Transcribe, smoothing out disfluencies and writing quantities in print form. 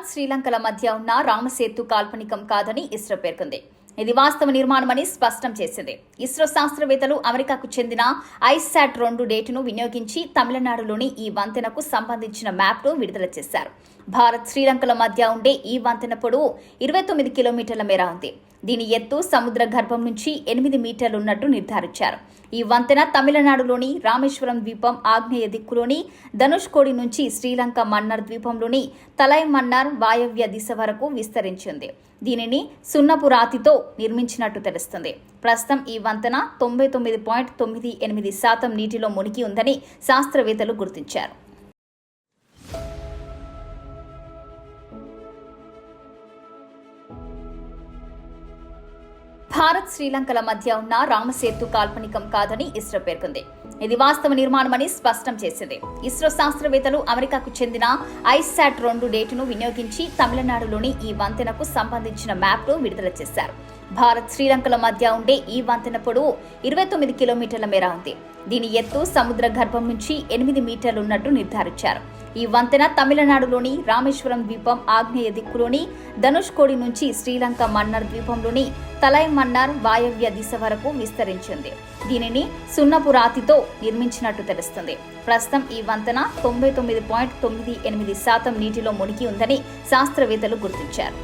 భారత్ శ్రీలంకల మధ్య ఉన్న రామసేతు కాల్పనికం కాదని ఇస్రో పేర్కొంది. ఇది వాస్తవ నిర్మాణమని స్పష్టం చేసింది. ఇస్రో శాస్త్రవేత్తలు అమెరికాకు చెందిన ISAT-2 డేటాను వినియోగించి తమిళనాడులోని ఈ వంతెనకు సంబంధించిన మ్యాప్ను విడుదల చేశారు. భారత్ శ్రీలంకల మధ్య ఉండే ఈ వంతెన పొడవు 29 కిలోమీటర్ల మేర ఉంది. దీని ఎత్తు సముద్ర గర్భం నుంచి 8 మీటర్లు ఉన్నట్టు నిర్ధారించారు. ఈ వంతెన తమిళనాడులోని రామేశ్వరం ద్వీపం ఆగ్నేయ దిక్కులోని ధనుష్కోడి నుంచి శ్రీలంక మన్నార్ ద్వీపంలోని తలైమన్నార్ వాయవ్య దిశ వరకు విస్తరించింది. దీనిని సున్నపు రాతితో నిర్మించినట్టు తెలుస్తుంది. ప్రస్తుతం ఈ వంతెన 99.98% నీటిలో మునిగి ఉందని శాస్త్రవేత్తలు గుర్తించారు. భారత్ శ్రీలంకల మధ్య ఉన్న రామసేతు కాల్పనికం కాదని ఇస్రో పేర్కొంది. ఇది వాస్తవ నిర్మాణమని స్పష్టం చేసింది. ఇస్రో శాస్త్రవేత్తలు అమెరికాకు చెందిన ISAT-2 డేటాను వినియోగించి తమిళనాడులోని ఈ వంతెనకు సంబంధించిన మ్యాప్ను విడుదల చేశారు. భారత్ శ్రీలంకల మధ్య ఉండే ఈ వంతెన పొడవు 29 కిలోమీటర్ల మేర ఉంది. దీని ఎత్తు సముద్ర గర్భం నుంచి 8 మీటర్లు ఉన్నట్టు నిర్ధారించారు. ఈ వంతెన తమిళనాడులోని రామేశ్వరం ద్వీపం ఆగ్నేయ దిక్కులోని ధనుష్కోడి నుంచి శ్రీలంక మన్నార్ ద్వీపంలోని తలైమన్నార్ వాయవ్య దిశ వరకు విస్తరించింది. దీనిని సున్నపు రాతితో నిర్మించినట్టు తెలుస్తుంది. ప్రస్తుతం ఈ వంతెన 99.98% నీటిలో మునిగి ఉందని శాస్త్రవేత్తలు గుర్తించారు.